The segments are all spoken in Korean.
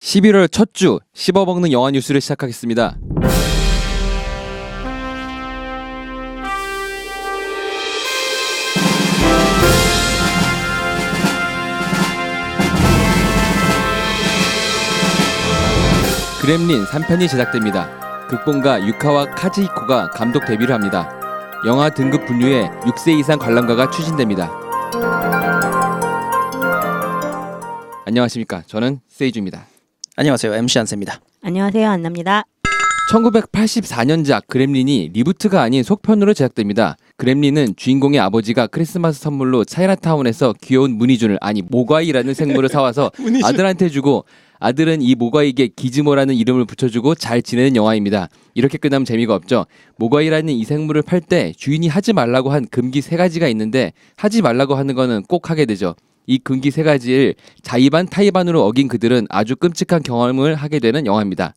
11월 첫 주 씹어먹는 영화 뉴스를 시작하겠습니다. 그렘린 3편이 제작됩니다. 극본가 유카와 카즈히코가 감독 데뷔를 합니다. 영화 등급 분류에 6세 이상 관람가가 추진됩니다. 안녕하십니까. 저는 세이주입니다. 안녕하세요. MC 안세입니다. 안녕하세요. 안나입니다. 1984년작 그렘린이 리부트가 아닌 속편으로 제작됩니다. 그렘린은 주인공의 아버지가 크리스마스 선물로 차이나타운에서 귀여운 무늬준을, 아니 모과이라는 생물을 사와서 아들한테 주고, 아들은 이 모과이에게 기즈모라는 이름을 붙여주고 잘 지내는 영화입니다. 이렇게 끝나면 재미가 없죠. 모과이라는 이 생물을 팔 때 주인이 하지 말라고 한 금기 3가지가 있는데 하지 말라고 하는 거는 꼭 하게 되죠. 이 금기 3가지를 자의반 타의반으로 어긴 그들은 아주 끔찍한 경험을 하게 되는 영화입니다.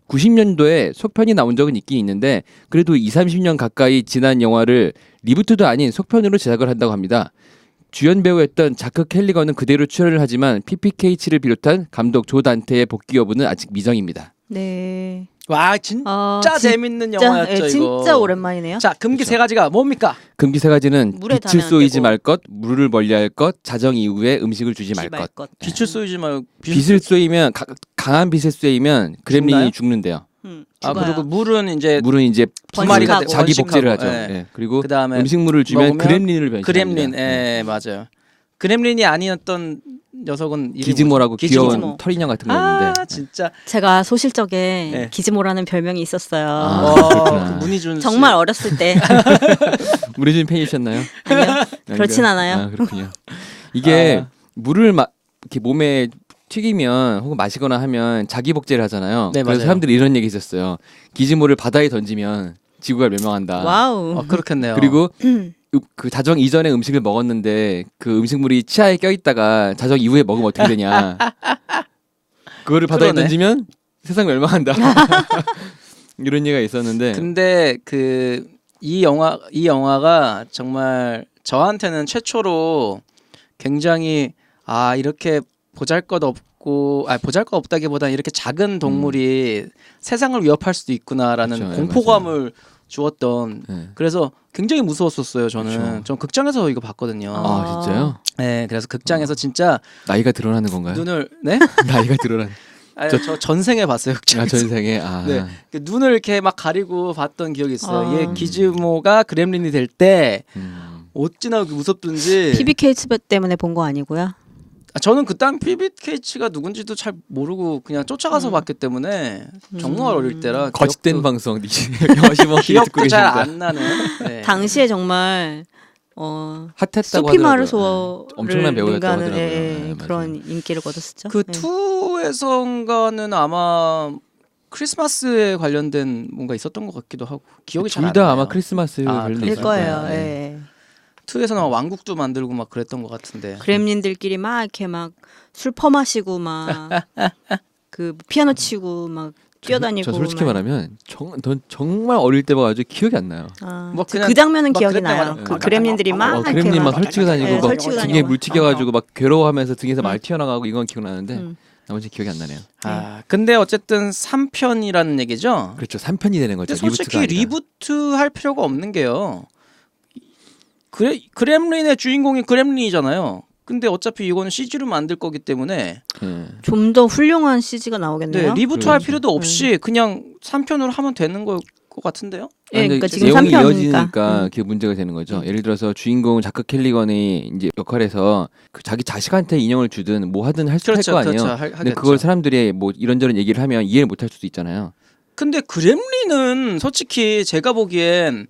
90년도에 속편이 나온 적은 있긴 있는데 그래도 20-30년 가까이 지난 영화를 리부트도 아닌 속편으로 제작을 한다고 합니다. 주연 배우였던 자크 캘리건은 그대로 출연을 하지만 PPK치를 비롯한 감독 조 단테의 복귀 여부는 아직 미정입니다. 네. 와 진짜 재밌는 영화였죠. 이거. 진짜 오랜만이네요. 자, 금기 그렇죠. 3가지가 뭡니까? 금기 3가지는 물에 빛을 닿으면 안 쏘이지 되고. 말 것, 물을 멀리할 것, 자정 이후에 음식을 주지 말 것. 빛을 쏘이지 말고 빛을 쏘이면 강한 빛을 쏘이면 그렘린이 죽나요? 죽는데요. 아, 죽어요. 그리고 물은 이제 물은 이제 두 마리가 번식하고. 자기 복제를 하죠. 번식하고, 예. 그리고 그다음에 음식물을 주면 먹으면 그렘린을 변신합니다. 그렘린. 예, 맞아요. 그렘린이 아니었던 녀석은 이름이 기즈모라고 뭐죠? 귀여운 기즈모. 털인형 같은 거였는데. 아, 진짜. 제가 소실적에 네. 기즈모라는 별명이 있었어요. 그렇구나. 그 문희준 정말 어렸을 때. 우리 집 팬이셨나요? 아니요. 그렇진 않아요. 아, 그렇군요. 이게 아. 물을 이렇게 몸에 튀기면 혹은 마시거나 하면 자기 복제를 하잖아요. 네, 그래서 맞아요. 사람들이 이런 얘기 있었어요. 기즈모를 바다에 던지면 지구가 멸망한다. 와우. 그렇겠네요. 그리고 그 자정 이전에 음식을 먹었는데 그 음식물이 치아에 껴있다가 자정 이후에 먹으면 어떻게 되냐. 그거를 바다에 그러네. 던지면 세상 멸망한다. 이런 얘기가 있었는데. 근데 이 영화가 정말 저한테는 최초로 굉장히 이렇게 보잘것없다기보다는 이렇게 작은 동물이 세상을 위협할 수도 있구나라는 그렇죠. 공포감을 주었던. 네. 그래서 굉장히 무서웠었어요. 저는. 그렇죠. 전 극장에서 이거 봤거든요. 아 진짜요? 네, 그래서 극장에서 진짜 나이가 드러나는 건가요? 눈을 네? 나이가 드러나는. 저 전생에 봤어요. 극장에서. 전생에. 네, 그 눈을 이렇게 막 가리고 봤던 기억이 있어요. 아. 얘 기즈모가 그렘린이 될 때 음. 어찌나 무섭든지. PBK 때문에 본 거 아니고요. 저는 그딴 PBK치가 누군지도 잘 모르고 그냥 쫓아가서 봤기 때문에 정말 어릴 때라 거짓된 방송 영화시모 기억도 잘 안 나는. 네. 당시에 정말 핫했다고 소피 하더라고요. 마르소를 엄청난 배우였다고 능가하는 하더라고요. 예, 네, 그런 인기를 거뒀었죠. 그 네. 2에서인가는 아마 크리스마스에 관련된 뭔가 있었던 것 같기도 하고 기억이 잘 안 둘 나요. 다 아마 크리스마스 관련돼 될 있을 거예요. 네. 예. 2에서는 왕국도 만들고 막 그랬던 것 같은데. 그렘린들끼리 막 이렇게 막 술 퍼마시고 막 그 피아노 치고 막 뛰어다니고. 저 솔직히 막. 말하면 정말 어릴 때 봐가지고 기억이 안 나요. 뭐 그 그냥 장면은 막 기억이 그랬단 나요. 말이야. 그 그렘린들이 막 이렇게 그렘린 막 막 설치고 다니고 네, 막 설치고 등에 다니고. 물 튀겨가지고 막 괴로워하면서 등에서 말 음. 튀어나가고 이건 기억나는데 음. 나머지 기억이 안 나네요. 근데 어쨌든 3편이라는 얘기죠. 그렇죠. 3편이 되는 거죠. 근데 솔직히 리부트가 아니라. 리부트 할 필요가 없는 게요. 그렘린의 주인공이 그렘린이잖아요. 근데 어차피 이거는 CG로 만들 거기 때문에 예. 좀 더 훌륭한 CG가 나오겠네요. 리부트 할 그렇죠. 필요도 없이 그냥 3편으로 하면 되는 것 같은데요? 예, 근데 그러니까 지금 내용이 3편이니까. 이어지니까 그게 문제가 되는 거죠. 예를 들어서 주인공 자크 캘리건이 이제 역할에서 그 자기 자식한테 인형을 주든 뭐 하든 할 수 할 거 아니에요. 근데 하겠죠. 그걸 사람들이 뭐 이런저런 얘기를 하면 이해를 못 할 수도 있잖아요. 근데 그렘린은 솔직히 제가 보기엔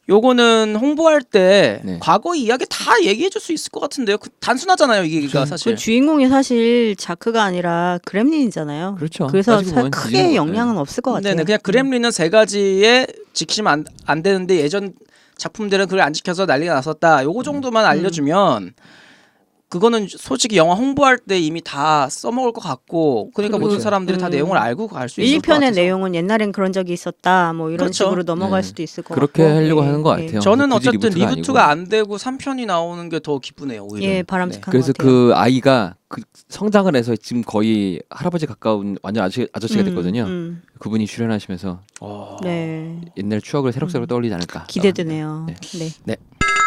요거는 홍보할 때 네. 과거 이야기 다 얘기해 줄 수 있을 것 같은데요. 단순하잖아요, 이게 그렇죠. 사실. 그 주인공이 사실 자크가 아니라 그렘린이잖아요. 그렇죠. 그래서 따지고 보면 크게 지금, 영향은 없을 것 같아요. 네네, 그냥 그렘린은 3가지에 지키면 안 되는데 예전 작품들은 그걸 안 지켜서 난리가 났었다. 요거 정도만 알려주면 그거는 솔직히 영화 홍보할 때 이미 다 써먹을 것 같고 그러니까 그리고, 모든 사람들이 다 내용을 알고 갈 수 있을 것 1편의 같아서 내용은 옛날엔 그런 적이 있었다. 뭐 이런 그렇죠. 식으로 넘어갈 네. 수도 있을 것 그렇게 같고. 하려고 예, 하는 것 예. 같아요. 저는 굳이 어쨌든 리부트가 리부트가 아니고. 안 되고 3편이 나오는 게 더 기쁘네요. 오히려. 예, 바람직한 그래서 것 같아요. 그 아이가 그 성장을 해서 지금 거의 할아버지 가까운 완전 아저씨가 됐거든요. 그분이 출연하시면서 네. 옛날 추억을 새록새록 떠올리지 않을까. 기대되네요. 네. 네.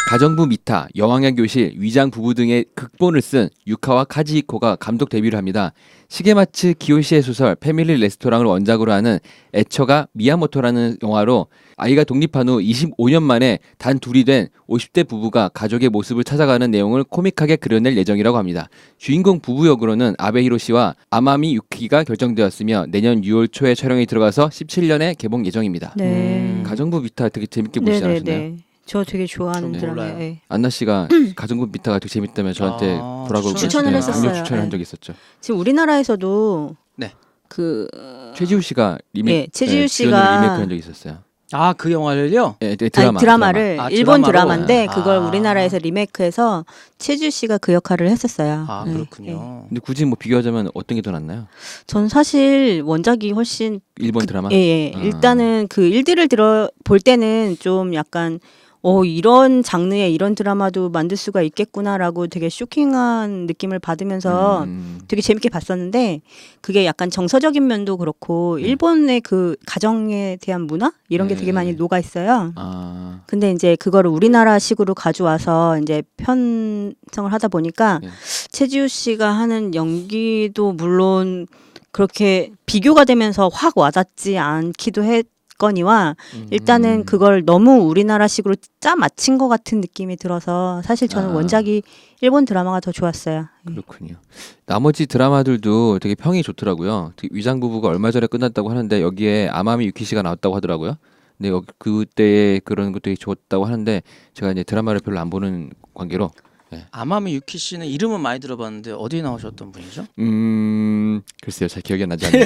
가정부 미타, 여왕의 교실, 위장 부부 등의 극본을 쓴 유카와 카지히코가 감독 데뷔를 합니다. 시게마츠 기요시의 소설 패밀리 레스토랑을 원작으로 하는 애처가 미야모토라는 영화로 아이가 독립한 후 25년 만에 단 둘이 된 50대 부부가 가족의 모습을 찾아가는 내용을 코믹하게 그려낼 예정이라고 합니다. 주인공 부부 역으로는 아베 히로시와 아마미 유키가 결정되었으며 내년 6월 초에 촬영이 들어가서 17년에 개봉 예정입니다. 네. 가정부 미타 되게 재밌게 보시지 않으셨나요? 네네네. 저 되게 좋아하는 저 드라마예요. 몰라요. 예. 안나 씨가 가정부 미타가 되게 재밌다며 저한테 아, 보라고 추천을 강력 했었어요. 추천한 네. 적이 있었죠. 지금 우리나라에서도 네. 그 최지우 씨가 리메이크, 예, 최지우 주연으로 씨가 리메이크한 적이 있었어요. 아, 그 영화를요? 예, 드라마를 아, 일본 드라마로? 드라마인데 그걸 아. 우리나라에서 리메이크해서 최지우 씨가 그 역할을 했었어요. 아, 예, 예. 그렇군요. 근데 굳이 뭐 비교하자면 어떤 게 더 낫나요? 전 사실 원작이 훨씬 일본 드라마? 예, 예. 아. 일단은 그 일들을 볼 때는 좀 약간 이런 장르의 이런 드라마도 만들 수가 있겠구나라고 되게 쇼킹한 느낌을 받으면서 되게 재밌게 봤었는데 그게 약간 정서적인 면도 그렇고 일본의 그 가정에 대한 문화 이런 게 네. 되게 많이 녹아 있어요. 아, 근데 이제 그거를 우리나라식으로 가져와서 이제 편성을 하다 보니까 네. 최지우 씨가 하는 연기도 물론 그렇게 비교가 되면서 확 와닿지 않기도 했거니와 일단은 그걸 너무 우리나라식으로 짜 맞힌 것 같은 느낌이 들어서 사실 저는 아. 원작이 일본 드라마가 더 좋았어요. 그렇군요. 나머지 드라마들도 되게 평이 좋더라고요. 특히 위장 부부가 얼마 전에 끝났다고 하는데 여기에 아마미 유키 씨가 나왔다고 하더라고요. 근데 그때 그런 것도 되게 좋았다고 하는데 제가 이제 드라마를 별로 안 보는 관계로 아마미 유키 씨는 이름은 많이 들어봤는데 어디에 나오셨던 분이죠? 글쎄요, 잘 기억이 나지 않네요.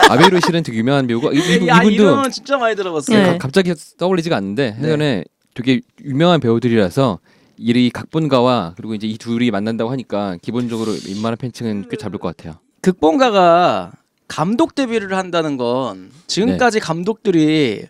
아베 히로시는 되게 유명한 배우고 야, 이분도 이름은 진짜 많이 들어봤어요. 네. 갑자기 떠올리지가 않는데 네. 예전에 되게 유명한 배우들이라서 이 각본가와 그리고 이제 이 둘이 만난다고 하니까 기본적으로 웬만한 팬층은 꽤 잡을 것 같아요. 극본가가 감독 데뷔를 한다는 건 지금까지 감독들이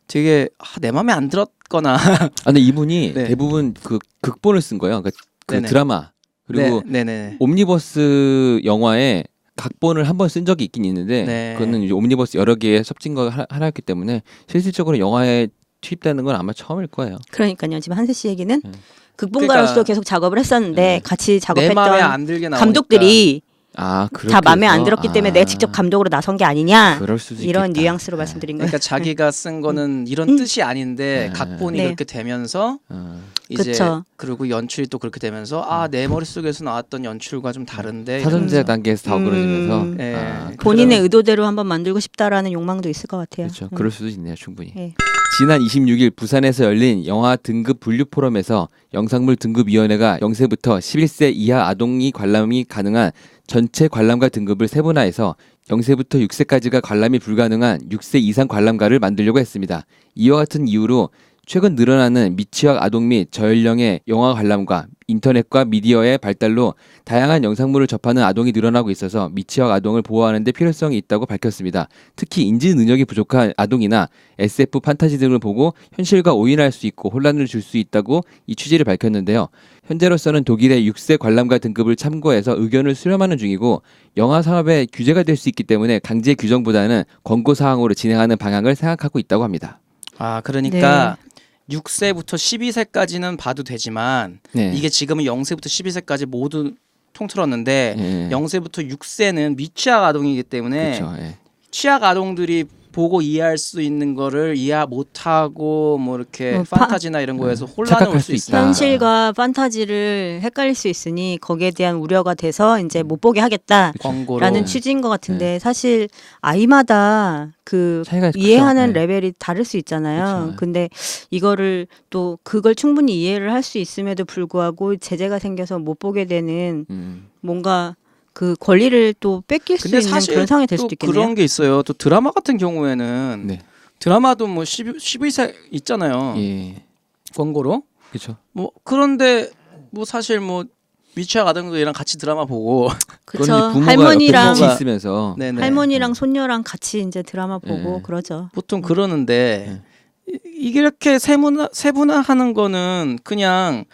되게 내 맘에 안 들었거나 아, 근데 이분이 네. 대부분 그 극본을 쓴 거예요. 그러니까 그 네네. 드라마 그리고 네네. 옴니버스 영화에 각본을 한 번 쓴 적이 있긴 있는데 네. 그거는 이제 옴니버스 여러 개에 섭진 거 하나였기 때문에 실질적으로 영화에 투입되는 건 아마 처음일 거예요. 그러니까요. 지금 한세 씨 얘기는 네. 극본가로서 그러니까 계속 작업을 했었는데 네. 같이 내 맘에 작업했던 안 들게 나오니까 감독들이 아, 그렇게 다 마음에 안 해서? 들었기 때문에 아, 내가 직접 감독으로 나선 게 아니냐 그럴 수도 이런 있겠다. 뉘앙스로 말씀드린 거예요. 그러니까 자기가 쓴 거는 이런 뜻이 아닌데 네. 각본이 네. 그렇게 되면서 이제 그쵸. 그리고 연출이 또 그렇게 되면서 내 머릿속에서 나왔던 연출과 좀 다른데 사전 제작 이러면서. 단계에서 다 어그러지면서 음. 아, 본인의 의도대로 한번 만들고 싶다라는 욕망도 있을 것 같아요. 그렇죠. 그럴 수도 있네요, 충분히. 예. 지난 26일 부산에서 열린 영화 등급 분류 포럼에서 영상물 등급위원회가 0세부터 11세 이하 아동이 관람이 가능한 전체 관람가 등급을 세분화해서 0세부터 6세까지가 관람이 불가능한 6세 이상 관람가를 만들려고 했습니다. 이와 같은 이유로 최근 늘어나는 미취학 아동 및 저연령의 영화 관람과 인터넷과 미디어의 발달로 다양한 영상물을 접하는 아동이 늘어나고 있어서 미취학 아동을 보호하는 데 필요성이 있다고 밝혔습니다. 특히 인지 능력이 부족한 아동이나 SF 판타지 등을 보고 현실과 오인할 수 있고 혼란을 줄 수 있다고 이 취지를 밝혔는데요. 현재로서는 독일의 6세 관람가 등급을 참고해서 의견을 수렴하는 중이고 영화 산업에 규제가 될 수 있기 때문에 강제 규정보다는 권고 사항으로 진행하는 방향을 생각하고 있다고 합니다. 아 그러니까 6세부터 12세까지는 봐도 되지만 네. 이게 지금은 0세부터 12세까지 모두 통틀었는데 예. 0세부터 6세는 미취학 아동이기 때문에 그렇죠. 예. 취학 아동들이 보고 이해할 수 있는 거를 이해 못하고 뭐 이렇게 판타지나 이런 거에서 혼란을 착각할 올 수 수 있다. 있다. 현실과 판타지를 헷갈릴 수 있으니 거기에 대한 우려가 돼서 이제 못 보게 하겠다라는 권고로 취지인 것 같은데 사실 아이마다 그 차이가 이해하는 크죠. 네. 레벨이 다를 수 있잖아요. 그쵸. 근데 이거를 또 그걸 충분히 이해를 할 수 있음에도 불구하고 제재가 생겨서 못 보게 되는 뭔가 그 권리를 또 뺏길 수 근데 있는 사실 그런 상황이 될 또 수도 있겠네요. 그런 게 있어요. 또 드라마 같은 경우에는 네. 드라마도 뭐 12세 있잖아요. 예. 권고로. 그렇죠. 뭐 그런데 뭐 사실 뭐 미취학 아동들이랑 같이 드라마 보고 그쵸. 그거는 부모가 할머니랑 옆에 같이 있으면서 네네. 할머니랑 손녀랑 같이 이제 드라마 보고 네. 그러죠. 보통 그러는데 이게 이렇게 세분화하는 거는 그냥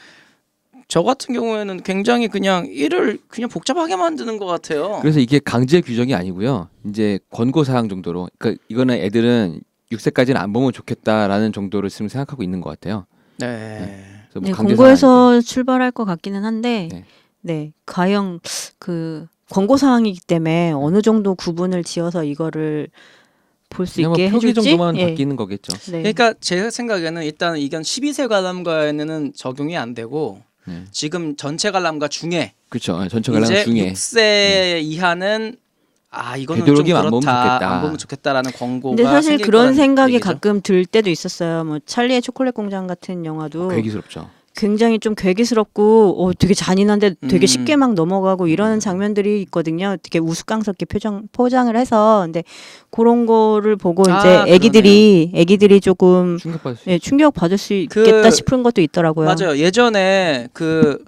저 같은 경우에는 굉장히 그냥 일을 그냥 복잡하게 만드는 것 같아요. 그래서 이게 강제 규정이 아니고요. 이제 권고 사항 정도로. 그러니까 이거는 애들은 6세까지는 안 보면 좋겠다라는 정도로 지금 생각하고 있는 것 같아요. 네. 그래서 뭐 네, 강제 공고에서 출발할 것 같기는 한데 네. 네, 과연 그 권고 사항이기 때문에 어느 정도 구분을 지어서 이거를 볼 수 그냥 뭐 있게 표기 해줄지. 정도만 예. 바뀌는 거겠죠. 네. 그러니까 제 생각에는 일단 이건 12세 관람가에는 적용이 안 되고 네. 지금 전체 관람가 중에 그렇죠. 전체 관람 이제 중에 6세 이하는 이거는 좀 되도록이면 안 보면 그렇다. 좋겠다. 안 보면 좋겠다라는 권고가 근데 사실 생길 그런 거라는 생각이 얘기죠. 가끔 들 때도 있었어요. 뭐 찰리의 초콜릿 공장 같은 영화도 괴기스럽죠. 굉장히 좀 괴기스럽고 되게 잔인한데 되게 음. 쉽게 막 넘어가고 이러는 장면들이 있거든요. 되게 우스꽝스럽게 포장을 해서 근데 그런 거를 보고 이제 애기들이 조금 충격받을 수 예, 충격 받을 수 그- 있겠다 싶은 것도 있더라고요. 맞아요. 예전에 그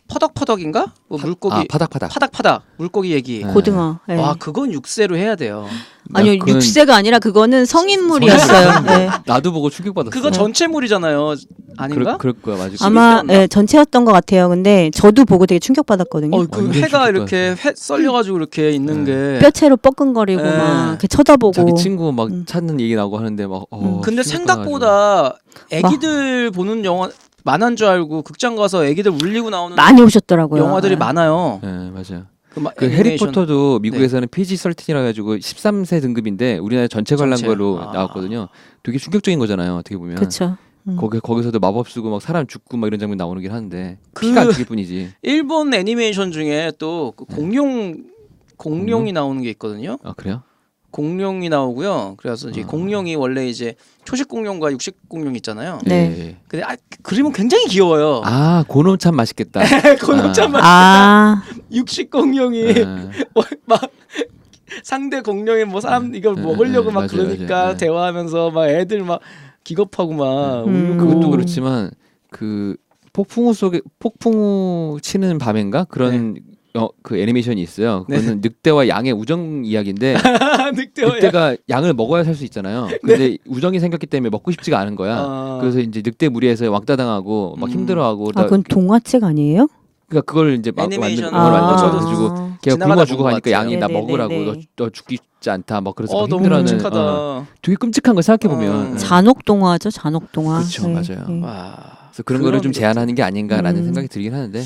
퍼덕퍼덕인가? 뭐 물고기 파닥파닥. 파닥파닥 물고기 얘기. 네. 고등어. 예. 와 그건 6세로 해야 돼요. 아니요, 그건 6세가 아니라 그거는 성인물이었어요. 예. 나도 보고 충격받았어. 그거 전체물이잖아요. 아닌가? 그럴 거야, 맞을 거야. 아마 재밌었나? 예, 전체였던 것 같아요. 근데 저도 보고 되게 충격받았거든요. 그 완전 회가 충격받았어. 이렇게 회 썰려가지고 이렇게 있는 게. 뼈채로 뻐끔거리고 예. 막 이렇게 쳐다보고. 자기 친구 막 찾는 얘기 나오고 하는데 막 근데 충격받아가지고. 생각보다 애기들 보는 영화 만화인 줄 알고 극장 가서 애기들 울리고 나오는 많이 오셨더라고요. 영화들이 예. 많아요. 네, 맞아요. 그 그 애니메이션. 해리포터도 미국에서는 PG-13이라 가지고 13세 등급인데 우리나라 전체 관람가로 전체. 나왔거든요. 되게 충격적인 거잖아요. 어떻게 보면. 그렇죠. 거기서도 마법 쓰고 막 사람 죽고 막 이런 장면 나오긴 하는데 그- 피가 안 튀길 뿐이지. 일본 애니메이션 중에 또 그 공룡이 나오는 게 있거든요. 아 그래요? 공룡이 나오고요. 그래서 이제 공룡이 원래 이제 초식 공룡과 육식 공룡 있잖아요. 네. 예. 근데 그림은 굉장히 귀여워요. 아 고놈 참 맛있겠다. 공룡참 아, 육식 공룡이 아, 막 상대 공룡이 뭐 사람 이걸 먹으려고 막 맞아요, 그러니까 맞아요. 네. 대화하면서 막 애들 막 기겁하고 막 울고 그것도 그렇지만 그 폭풍우 치는 밤인가 그런 그 애니메이션이 있어요. 그거는 늑대와 양의 우정 이야기인데 늑대가 양을 먹어야 살 수 있잖아요. 근데 우정이 생겼기 때문에 먹고 싶지가 않은 거야. 그래서 이제 늑대 무리해서 왕따 당하고 막 힘들어하고 그건 동화책 아니에요? 그러니까 그걸 이제 막 애니메이션. 그걸 만들어서 저도 가지고 걔가 지나가다 굶어 주고 본것 하니까 같아요. 양이 나 네네네네. 먹으라고 너 죽기 쉽지 않다. 막 그래서 막 너무 힘들어하는 끔찍하다. 되게 끔찍한 거 생각해 보면 잔혹 동화죠, 잔혹 동화. 그쵸, 맞아요. 와. 그래서 그런 거를 좀 것들. 제한하는 게 아닌가라는 생각이 들긴 하는데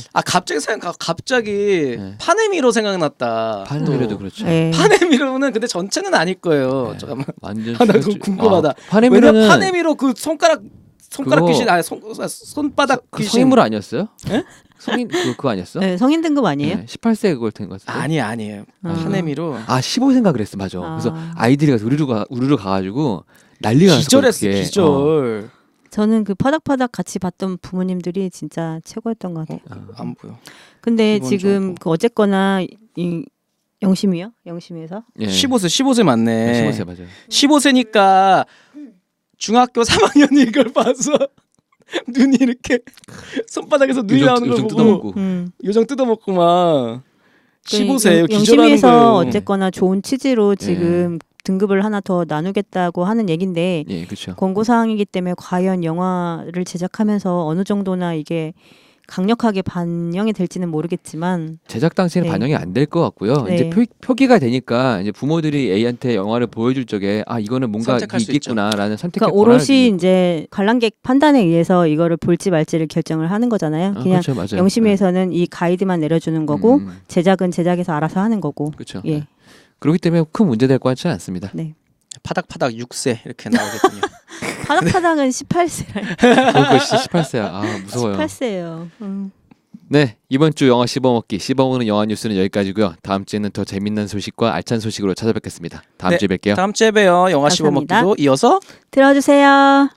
갑자기 네. 파네미로 생각났다. 파네미로도 그렇죠. 예. 파네미로는 근데 전체는 아닐 거예요. 네. 잠깐만. 완전 나 그거 충격적- 궁금하다. 아, 파네미로는 왜냐면 파네미로 그 손가락 그거- 귀신 손바닥 그 귀신 성인물 아니었어요? 예? 성인 그거 아니었어? 네, 성인 등급 아니에요? 네, 18세 그걸 된 것 같아요. 아니에요. 파네미로 15세인가 그랬어, 맞아. 그래서 아이들이 가서 우르르 가가지고 난리가 났어. 기절했어 기절. 저는 그 파닥파닥 같이 봤던 부모님들이 진짜 최고였던 것 같아요. 안 보여. 근데 이번 지금 정보. 그 어쨌거나 이 영심이요? 영심에서 15세 맞네. 15세 맞아요. 15세니까 중학교 3학년이 이걸 봐서 눈이 이렇게 손바닥에서 눈이 나오는 걸 요정 보고 뜯어먹고. 요정 뜯어먹고 막 15세 기절하는 영심에서 거예요. 어쨌거나 좋은 취지로 지금 등급을 하나 더 나누겠다고 하는 얘긴데 예, 그렇죠. 권고 사항이기 때문에 과연 영화를 제작하면서 어느 정도나 이게 강력하게 반영이 될지는 모르겠지만 제작 당시에는 네. 반영이 안 될 것 같고요. 네. 이제 표기가 되니까 이제 부모들이 애한테 영화를 보여줄 적에 이거는 뭔가 선택할 수 있겠구나라는 선택의 그러니까 권한을 오롯이 주는- 이제 관람객 판단에 의해서 이거를 볼지 말지를 결정을 하는 거잖아요. 아, 그냥 그렇죠, 맞아요. 영심에서는 이 가이드만 내려주는 거고 음. 제작은 제작에서 알아서 하는 거고. 그렇죠. 예. 그렇기 때문에 큰 문제 될 것 같지는 않습니다. 네. 파닥파닥 6세 이렇게 나오겠군요. 파닥파닥은 18세라. 그거 진짜 18세야. 아 무서워요. 18세예요. 네, 이번 주 영화 씹어먹기 씹어먹는 영화 뉴스는 여기까지고요. 다음 주에는 더 재밌는 소식과 알찬 소식으로 찾아뵙겠습니다. 다음 네, 주에 뵐게요. 다음 주에 봬요. 영화 감사합니다. 씹어먹기도 이어서 들어주세요.